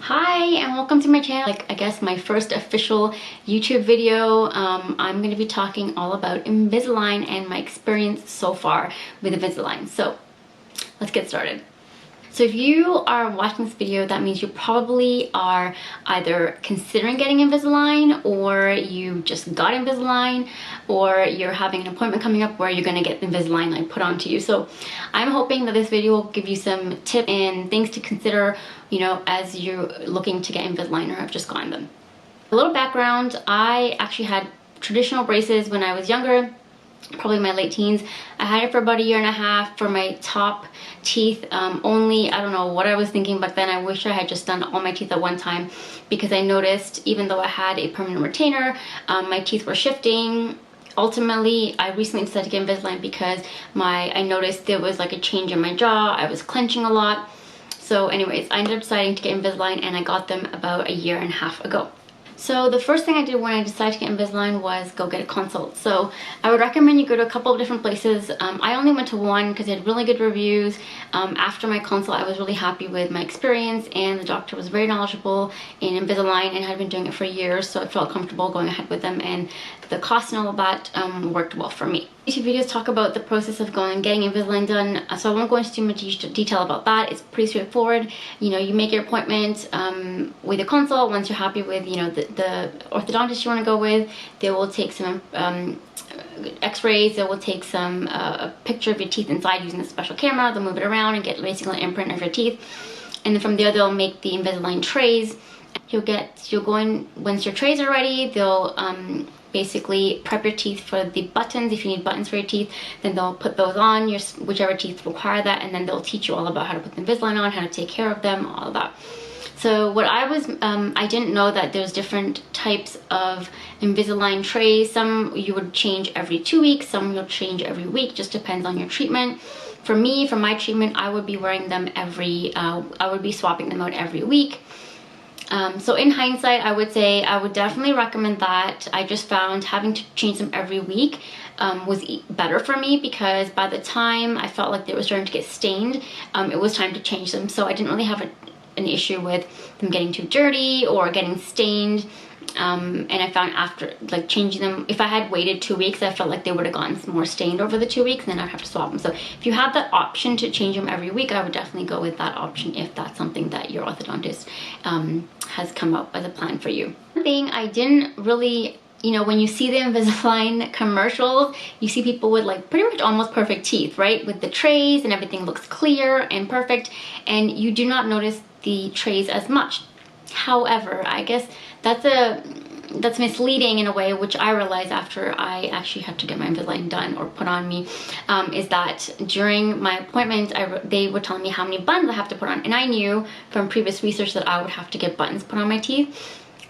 Hi and welcome to my channel. I guess my first official YouTube video. I'm going to be talking all about Invisalign and my experience so far with Invisalign. So let's get started. So if you are watching this video, that means you probably are either considering getting Invisalign, or you just got Invisalign, or you're having an appointment coming up where you're going to get Invisalign like put onto you. So I'm hoping that this video will give you some tips and things to consider, you know, as you're looking to get Invisalign or have just gotten them. A little background: I actually had traditional braces when I was younger, probably my late teens. I had it for about a year and a half for my top teeth only. I don't know what I was thinking back then. I wish I had just done all my teeth at one time, because I noticed even though I had a permanent retainer, my teeth were shifting. Ultimately, I recently decided to get Invisalign because I noticed there was like a change in my jaw. I was clenching a lot. So anyways, I ended up deciding to get Invisalign, and I got them about a year and a half ago. So the first thing I did when I decided to get Invisalign was go get a consult. So I would recommend you go to a couple of different places. I only went to one because it had really good reviews. After my consult, I was really happy with my experience, and the doctor was very knowledgeable in Invisalign and had been doing it for years, so I felt comfortable going ahead with them, and the cost and all of that worked well for me. YouTube videos talk about the process of going and getting Invisalign done, so I won't go into too much detail about that. It's pretty straightforward. You know, you make your appointment with a consult. Once you're happy with, you know, the orthodontist you want to go with, they will take some x-rays. They will take some a picture of your teeth inside using a special camera. They'll move it around and get basically an imprint of your teeth, and then from there they'll make the Invisalign trays. You'll go in once your trays are ready. They'll basically prep your teeth for the buttons. If you need buttons for your teeth, then they'll put those on your whichever teeth require that, and then they'll teach you all about how to put the Invisalign on, how to take care of them, all of that. So what I didn't know that there's different types of Invisalign trays. Some you would change every 2 weeks, some you'll change every week, just depends on your treatment. For me, for my treatment, I would be wearing them I would be swapping them out every week. So in hindsight, I would say I would definitely recommend that. I just found having to change them every week was better for me, because by the time I felt like they were starting to get stained, it was time to change them. So I didn't really have an issue with them getting too dirty or getting stained. And I found after like changing them, if I had waited 2 weeks, I felt like they would have gotten more stained over the 2 weeks, and then I'd have to swap them. So if you have that option to change them every week, I would definitely go with that option if that's something that your orthodontist has come up as a plan for you. One thing I didn't really, you know, when you see the Invisalign commercials, you see people with like pretty much almost perfect teeth, right? With the trays and everything looks clear and perfect, and you do not notice the trays as much. However, I guess that's misleading in a way, which I realized after I actually had to get my Invisalign done or put on me, is that during my appointment, they were telling me how many buttons I have to put on, and I knew from previous research that I would have to get buttons put on my teeth.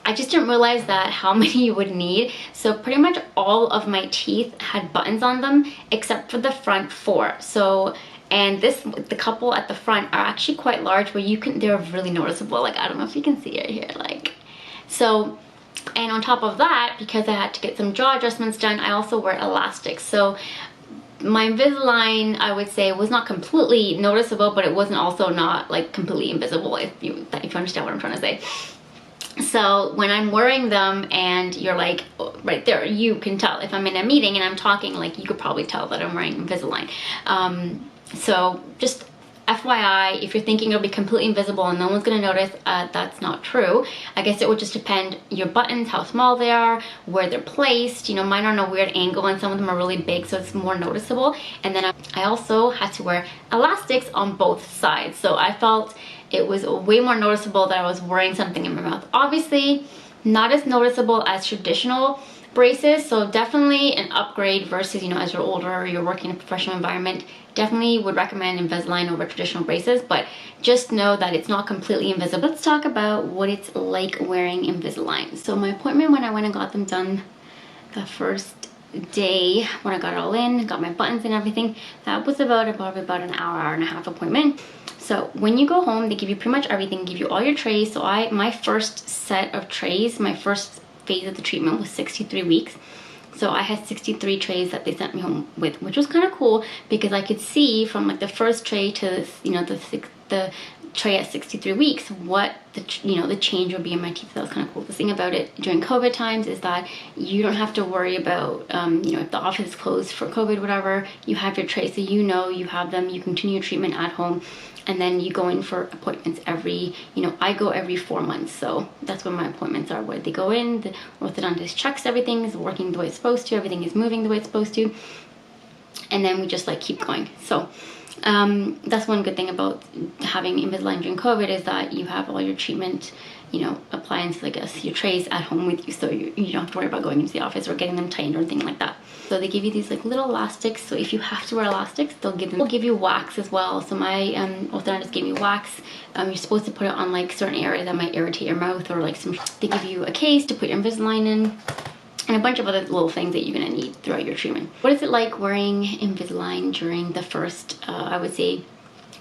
I just didn't realize that how many you would need. So pretty much all of my teeth had buttons on them except for the front 4. So, and the couple at the front are actually quite large, where they're really noticeable. Like, I don't know if you can see it here, like, so. And on top of that, because I had to get some jaw adjustments done, I also wear elastics. So my Invisalign, I would say, was not completely noticeable, but it wasn't also not like completely invisible, if you understand what I'm trying to say. So when I'm wearing them and you're like right there, you can tell. If I'm in a meeting and I'm talking, like, you could probably tell that I'm wearing Invisalign. So just FYI, if you're thinking it'll be completely invisible and no one's gonna notice, that's not true. I guess it would just depend your buttons, how small they are, where they're placed. You know, mine are on a weird angle and some of them are really big, so it's more noticeable. And then I also had to wear elastics on both sides, so I felt it was way more noticeable that I was wearing something in my mouth. Obviously, not as noticeable as traditional braces, so definitely an upgrade versus, you know, as you're older or you're working in a professional environment. Definitely would recommend Invisalign over traditional braces, but just know that it's not completely invisible. Let's talk about what it's like wearing Invisalign. So my appointment, when I went and got them done the first day, when I got it all in, got my buttons and everything, that was probably about an hour and a half appointment. So when you go home, they give you pretty much everything, give you all your trays. So my first set of trays, my first phase of the treatment was 63 weeks. So I had 63 trays that they sent me home with, which was kind of cool, because I could see from like the first tray to, you know, the tray at 63 weeks, what the change would be in my teeth. That was kind of cool. The thing about it during COVID times is that you don't have to worry about if the office is closed for COVID, whatever, you have your tray, so you have them, you continue treatment at home, and then you go in for appointments every, I go every 4 months, so that's when my appointments are, where they go in, the orthodontist checks everything is working the way it's supposed to, everything is moving the way it's supposed to, and then we just like keep going. So that's one good thing about having Invisalign during COVID, is that you have all your treatment, appliances, I guess, your trays at home with you, so you don't have to worry about going into the office or getting them tightened or anything like that. So they give you these like little elastics, so if you have to wear elastics, they'll give you wax as well. So my orthodontist gave me wax. You're supposed to put it on like certain area that might irritate your mouth, or like they give you a case to put your Invisalign in, and a bunch of other little things that you're gonna need throughout your treatment. What is it like wearing Invisalign during the first, I would say,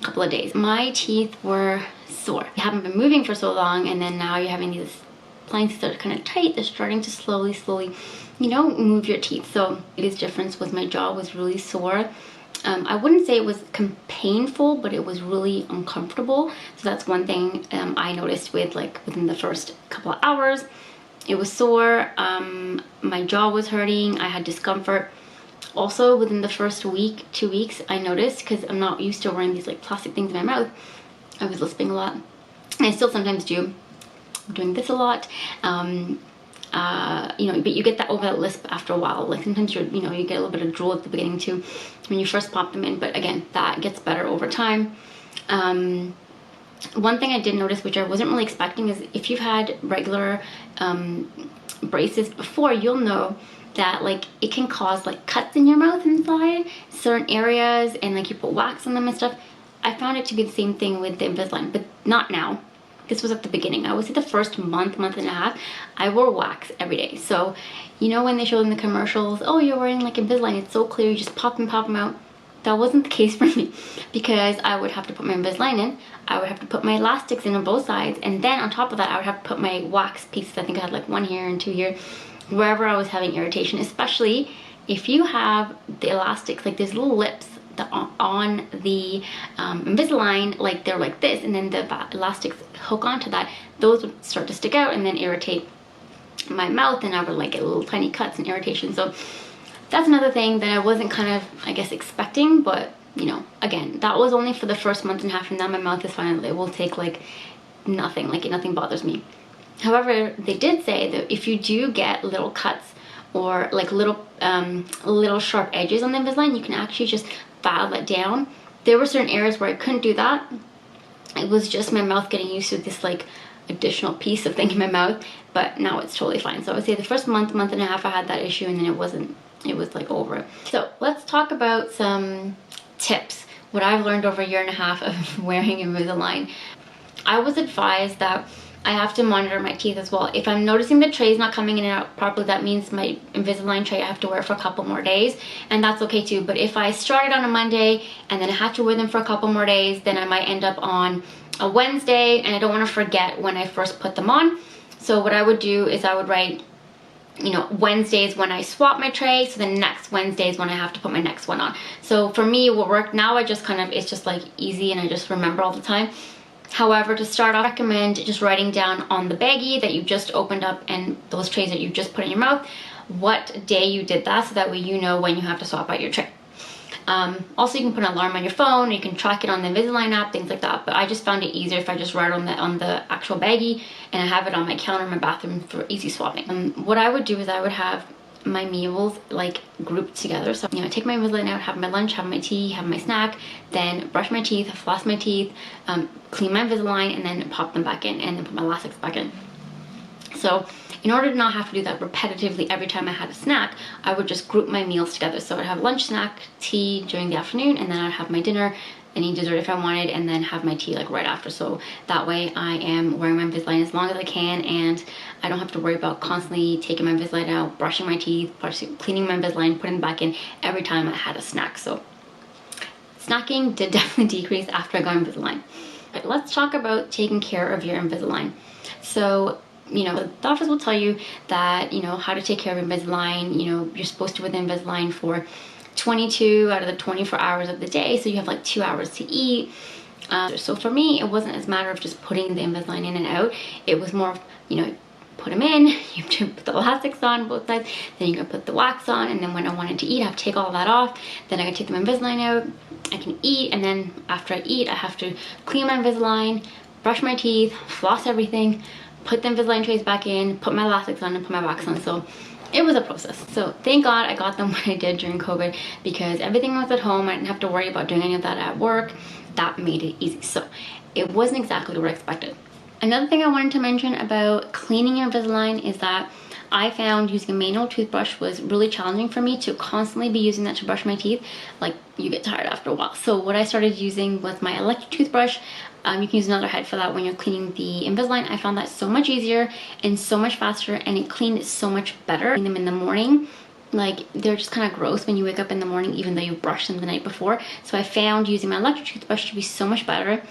couple of days? My teeth were sore. You haven't been moving for so long, and then now you're having these appliances that are kind of tight. They're starting to slowly, move your teeth. So the biggest difference was my jaw was really sore. I wouldn't say it was painful, but it was really uncomfortable. So that's one thing I noticed within the first couple of hours. It was sore, my jaw was hurting, I had discomfort. Also within the first week, 2 weeks, I noticed, because I'm not used to wearing these like plastic things in my mouth, I was lisping a lot. And I still sometimes do. I'm doing this a lot. But you get that over that lisp after a while. Like sometimes you get a little bit of drool at the beginning too when you first pop them in, but again, that gets better over time. One thing I did notice, which I wasn't really expecting, is if you've had regular braces before, you'll know that like it can cause like cuts in your mouth inside certain areas, and like you put wax on them and stuff. I found it to be the same thing with the Invisalign, but not now. This was at the beginning. I would say the first month and a half, I wore wax every day. So, when they show in the commercials, oh, you're wearing like Invisalign, it's so clear, you just pop them out. That wasn't the case for me, because I would have to put my Invisalign in, I would have to put my elastics in on both sides, and then on top of that, I would have to put my wax pieces. I think I had like 1 here and 2 here, wherever I was having irritation, especially if you have the elastics, like there's little lips that on the Invisalign, like they're like this, and then the elastics hook onto that. Those would start to stick out and then irritate my mouth, and I would like get little tiny cuts and irritation. So that's another thing that I wasn't kind of, I guess, expecting, but again, that was only for the first month and a half, and now my mouth is fine. It will take like nothing, nothing bothers me. However, they did say that if you do get little cuts or like little sharp edges on the Invisalign, you can actually just file that down. There were certain areas where I couldn't do that. It was just my mouth getting used to this like additional piece of thing in my mouth, but now it's totally fine. So I would say the first month and a half I had that issue, and then it was like over. So let's talk about some tips, what I've learned over a year and a half of wearing Invisalign. I was advised that I have to monitor my teeth as well. If I'm noticing the tray is not coming in and out properly, that means my Invisalign tray I have to wear for a couple more days, and that's okay too. But if I started on a Monday and then I have to wear them for a couple more days, then I might end up on a Wednesday, and I don't want to forget when I first put them on. So what I would do is I would write, Wednesdays when I swap my tray, so the next Wednesday is when I have to put my next one on. So for me, what worked now, it's just like easy, and I just remember all the time. However, to start off, I recommend just writing down on the baggie that you just opened up and those trays that you just put in your mouth, what day you did that, so that way you know when you have to swap out your tray. Also, you can put an alarm on your phone, you can track it on the Invisalign app, things like that, but I just found it easier if I just write on the actual baggie, and I have it on my counter in my bathroom for easy swapping. What I would do is I would have my meals like grouped together. So I take my Invisalign out, have my lunch, have my tea, have my snack, then brush my teeth, floss my teeth, clean my Invisalign, and then pop them back in, and then put my elastics back in. So in order to not have to do that repetitively every time I had a snack, I would just group my meals together. So I'd have lunch, snack, tea during the afternoon, and then I'd have my dinner, any dessert if I wanted, and then have my tea like right after. So that way I am wearing my Invisalign as long as I can, and I don't have to worry about constantly taking my Invisalign out, brushing my teeth, cleaning my Invisalign, putting it back in every time I had a snack. So snacking did definitely decrease after I got Invisalign. But let's talk about taking care of your Invisalign. So the doctors will tell you that, how to take care of Invisalign. You're supposed to wear the Invisalign for 22 out of the 24 hours of the day, so you have like 2 hours to eat. So for me, it wasn't as a matter of just putting the Invisalign in and out. It was more of, you know, put them in, you have to put the elastics on both sides, then you're gonna put the wax on, and then when I wanted to eat, I have to take all that off, then I gotta take the Invisalign out, I can eat, and then after I eat, I have to clean my Invisalign, brush my teeth, floss everything, put the Invisalign trays back in, put my elastics on, and put my wax on. So it was a process. So thank God I got them when I did during COVID, because everything was at home. I didn't have to worry about doing any of that at work. That made it easy. So it wasn't exactly what I expected. Another thing I wanted to mention about cleaning your Invisalign is that I found using a manual toothbrush was really challenging for me to constantly be using that to brush my teeth. Like, you get tired after a while. So what I started using was my electric toothbrush. You can use another head for that when you're cleaning the Invisalign. I found that so much easier and so much faster, and it cleaned it so much better. Clean them in the morning. Like, they're just kind of gross when you wake up in the morning, even though you brushed them the night before. So I found using my electric toothbrush to be so much better.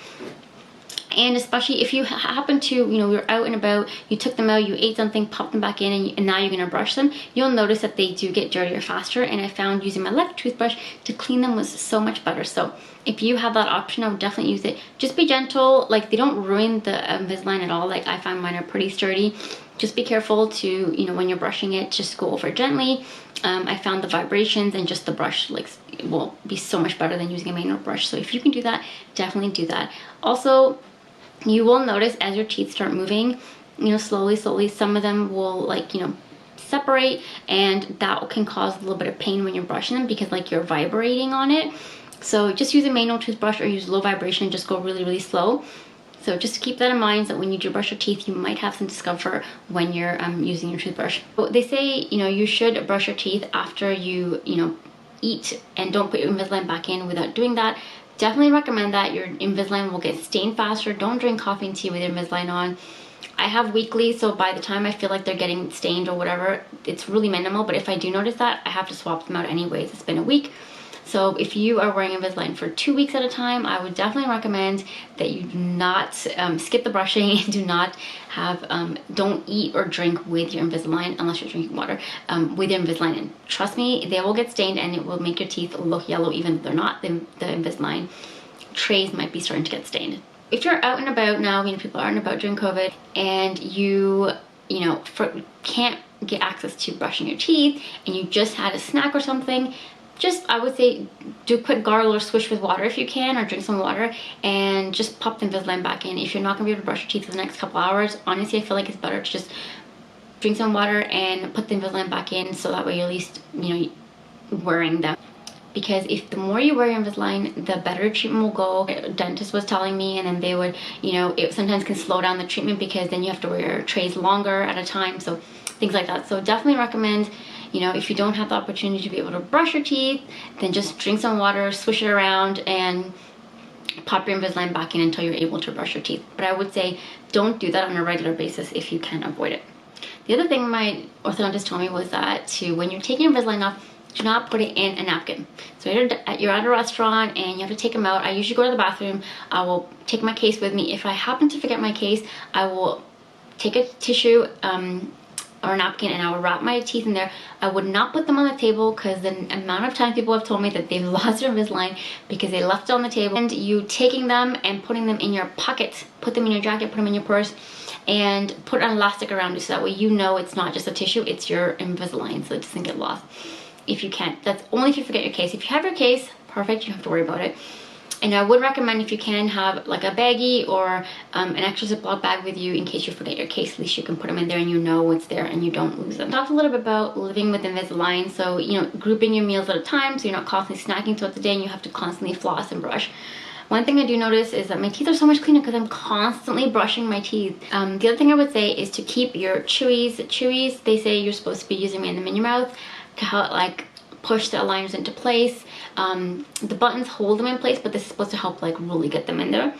And especially if you happen to, you know, you're out and about, you took them out, you ate something, popped them back in, and now you're going to brush them, you'll notice that they do get dirtier faster. And I found using my electric toothbrush to clean them was so much better. So if you have that option, I would definitely use it. Just be gentle. Like, they don't ruin the Invisalign at all. Like, I find mine are pretty sturdy. Just be careful to, you know, when you're brushing it, just go over gently. I found the vibrations and just the brush, like, will be so much better than using a manual brush. So if you can do that, definitely do that. Also, you will notice as your teeth start moving, you know, slowly, some of them will, like, you know, separate, and that can cause a little bit of pain when you're brushing them, because, like, you're vibrating on it. So just use a manual toothbrush or use low vibration and just go really, really slow. So just keep that in mind, that when you do brush your teeth, you might have some discomfort when you're using your toothbrush. So they say, you know, you should brush your teeth after you know, eat, and don't put your Invisalign back in without doing that. Definitely recommend that. Your Invisalign will get stained faster. Don't drink coffee and tea with your Invisalign on. I have weekly, so by the time I feel like they're getting stained or whatever, it's really minimal. But if I do notice that, I have to swap them out anyways. It's been a week. So if you are wearing Invisalign for 2 weeks at a time, I would definitely recommend that you do not skip the brushing. Do not have, don't eat or drink with your Invisalign unless you're drinking water, with your Invisalign. And trust me, they will get stained, and it will make your teeth look yellow even if they're not. The Invisalign trays might be starting to get stained. If you're out and about now, you know, people are out and about during COVID, and you know, can't get access to brushing your teeth, and you just had a snack or something, just, I would say, do a quick gargle or swish with water if you can, or drink some water, and just pop the Invisalign back in. If you're not going to be able to brush your teeth for the next couple hours, honestly, I feel like it's better to just drink some water and put the Invisalign back in, so that way you're at least, you know, wearing them. Because if the more you wear your Invisalign, the better treatment will go. A dentist was telling me, and then they would, you know, it sometimes can slow down the treatment, because then you have to wear your trays longer at a time, so things like that. So definitely recommend, you know, if you don't have the opportunity to be able to brush your teeth, then just drink some water, swish it around, and pop your Invisalign back in until you're able to brush your teeth. But I would say don't do that on a regular basis if you can avoid it. The other thing my orthodontist told me was that when you're taking Invisalign off, do not put it in a napkin. So you're at a restaurant and you have to take them out. I usually go to the bathroom. I will take my case with me. If I happen to forget my case, I will take a tissue or a napkin, and I will wrap my teeth in there. I would not put them on the table, because the amount of time people have told me that they've lost their Invisalign because they left it on the table. And you taking them and putting them in your pocket, put them in your jacket, put them in your purse, and put an elastic around you, so that way you know it's not just a tissue, it's your Invisalign, so it doesn't get lost. If you can't, that's only if you forget your case. If you have your case, perfect, you don't have to worry about it. And I would recommend, if you can, have like a baggie or an extra Ziploc bag with you in case you forget your case. At least you can put them in there and you know what's there and you don't lose them. Talked a little bit about living with Invisalign. So, you know, grouping your meals at a time, so you're not constantly snacking throughout the day and you have to constantly floss and brush. One thing I do notice is that my teeth are so much cleaner because I'm constantly brushing my teeth. The other thing I would say is to keep your chewies, they say you're supposed to be using them in your mouth to help, like, push the aligners into place. The buttons hold them in place, but this is supposed to help, like, really get them in there.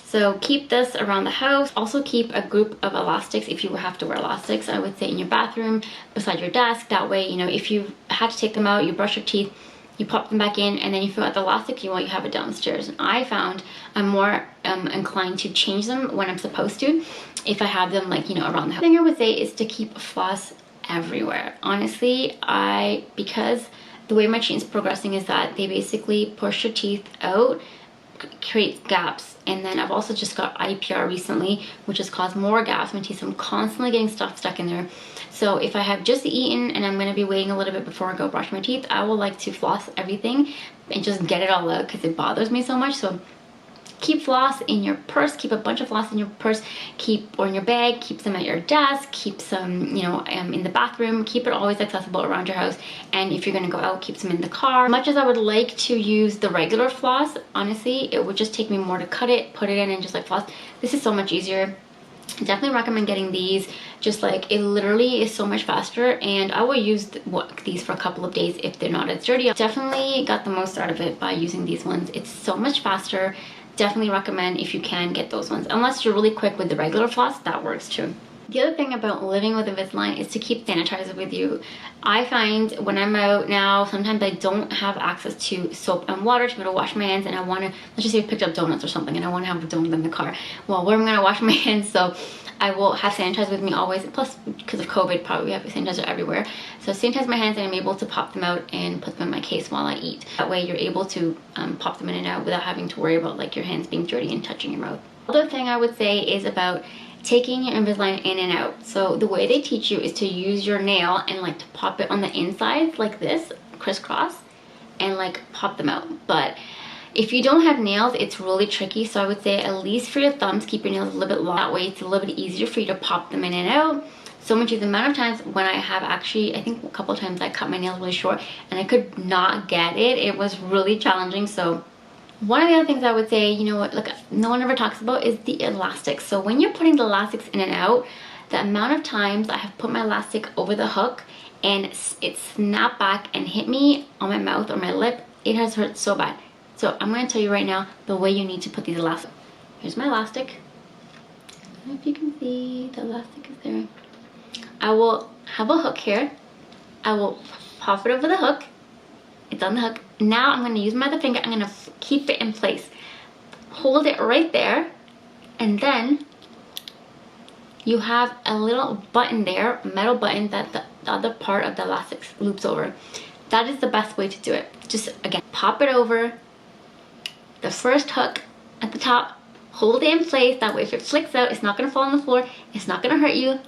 So keep this around the house. Also keep a group of elastics if you have to wear elastics. I would say in your bathroom, beside your desk. That way, you know, if you had to take them out, you brush your teeth, you pop them back in, and then you fill out the elastic, you have it downstairs. And I found I'm more inclined to change them when I'm supposed to, if I have them, like, you know, around the house. The thing I would say is to keep floss everywhere. Honestly, because the way my treatment's progressing is that they basically push your teeth out creates gaps. And then I've also just got IPR recently, which has caused more gaps in my teeth, so I'm constantly getting stuff stuck in there. So if I have just eaten and I'm going to be waiting a little bit before I go brush my teeth, I will like to floss everything and just get it all out because it bothers me so much. So keep floss in your purse, keep a bunch of floss in your purse, or in your bag, keep some at your desk, keep some, you know, in the bathroom, keep it always accessible around your house. And if you're gonna go out, keep some in the car. As much as I would like to use the regular floss, honestly, it would just take me more to cut it, put it in, and just like floss. This is so much easier. I definitely recommend getting these. Just like, it literally is so much faster, and I will use these for a couple of days if they're not as dirty. I definitely got the most out of it by using these ones. It's so much faster. Definitely recommend, if you can, get those ones. Unless you're really quick with the regular floss, that works too. The other thing about living with Invisalign is to keep sanitizer with you. I find when I'm out now, sometimes I don't have access to soap and water to be able to wash my hands, and I want to, let's just say I picked up donuts or something and I want to have a donut in the car. Well, where am I going to wash my hands? So I will have sanitizer with me always. Plus, because of COVID, probably have sanitizer everywhere. So sanitize my hands, and I'm able to pop them out and put them in my case while I eat. That way you're able to pop them in and out without having to worry about like your hands being dirty and touching your mouth. Other thing I would say is about taking your Invisalign in and out. So the way they teach you is to use your nail and like to pop it on the inside like this, crisscross, and like pop them out. But if you don't have nails, it's really tricky. So I would say at least for your thumbs, keep your nails a little bit long. That way it's a little bit easier for you to pop them in and out. So much as the amount of times when I have actually, I think a couple of times I cut my nails really short and I could not get it. It was really challenging. So one of the other things I would say, you know what, look, no one ever talks about is the elastics. So when you're putting the elastics in and out, the amount of times I have put my elastic over the hook and it snapped back and hit me on my mouth or my lip, it has hurt so bad. So I'm going to tell you right now the way you need to put these elastics. Here's my elastic. I don't know if you can see, the elastic is there. I will have a hook here. I will pop it over the hook. It's on the hook. Now I'm going to use my other finger. I'm going to keep it in place. Hold it right there. And then you have a little button there, a metal button that the other part of the elastic loops over. That is the best way to do it. Just again, pop it over the first hook at the top. Hold it in place. That way if it flicks out, it's not going to fall on the floor. It's not going to hurt you.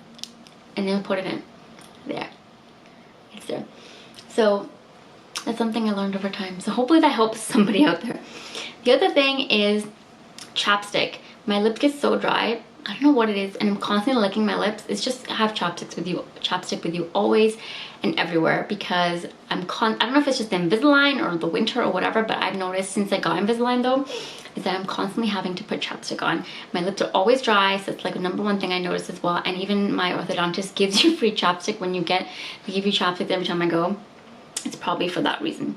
And then put it in. There. It's there. So that's something I learned over time. So hopefully that helps somebody out there. The other thing is chapstick. My lips get so dry. I don't know what it is, and I'm constantly licking my lips. It's just have chapstick with you always and everywhere, because I don't know if it's just the Invisalign or the winter or whatever, but I've noticed since I got Invisalign though, is that I'm constantly having to put chapstick on. My lips are always dry, so it's like a number one thing I noticed as well. And even my orthodontist gives you free chapstick when you they give you chapstick every time I go. It's probably for that reason.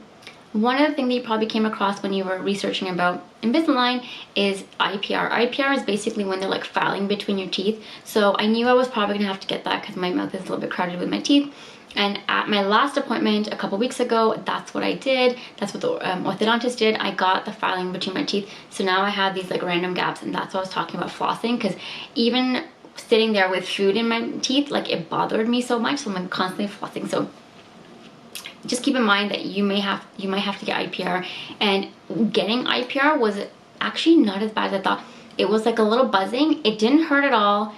One other thing that you probably came across when you were researching about Invisalign is IPR. IPR is basically when they're like filing between your teeth. So I knew I was probably gonna have to get that because my mouth is a little bit crowded with my teeth. And at my last appointment a couple weeks ago, that's what I did. That's what the orthodontist did. I got the filing between my teeth. So now I have these like random gaps, and that's what I was talking about flossing, because even sitting there with food in my teeth, like it bothered me so much, so I'm constantly flossing. So just keep in mind that you might have to get IPR, and getting IPR was actually not as bad as I thought. It was like a little buzzing. It didn't hurt at all.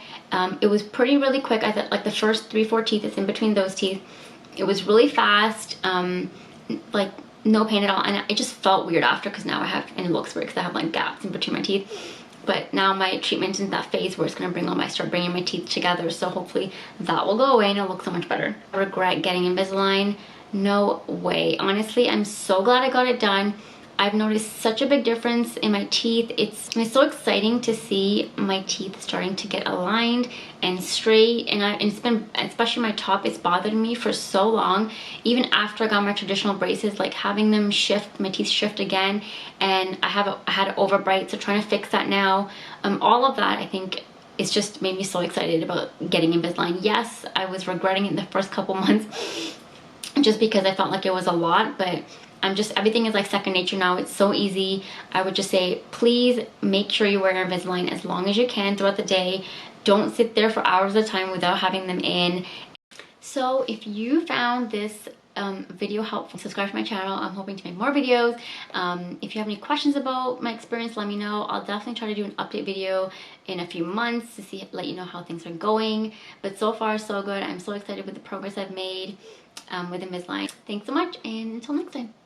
It was really quick. I thought like the first 3-4 teeth, it's in between those teeth. It was really fast, like no pain at all, and it just felt weird after, because now I have, and it looks weird because I have like gaps in between my teeth. But now my treatment is in that phase where it's going to start bringing my teeth together, so hopefully that will go away and it'll look so much better. I regret getting Invisalign. No way. Honestly, I'm so glad I got it done. I've noticed such a big difference in my teeth. It's so exciting to see my teeth starting to get aligned and straight, and it's been, especially my top, it's bothered me for so long. Even after I got my traditional braces, like having them shift, my teeth shift again, and I had an overbite, so trying to fix that now. All of that, I think, it's just made me so excited about getting Invisalign. Yes, I was regretting it in the first couple months, just because I felt like it was a lot, but everything is like second nature now. It's so easy. I would just say, please make sure you wear your Invisalign as long as you can throughout the day. Don't sit there for hours at a time without having them in. So if you found this video helpful, subscribe to my channel. I'm hoping to make more videos. If you have any questions about my experience, let me know. I'll definitely try to do an update video in a few months to let you know how things are going. But so far, so good. I'm so excited with the progress I've made with Invisalign. Thanks so much, and until next time.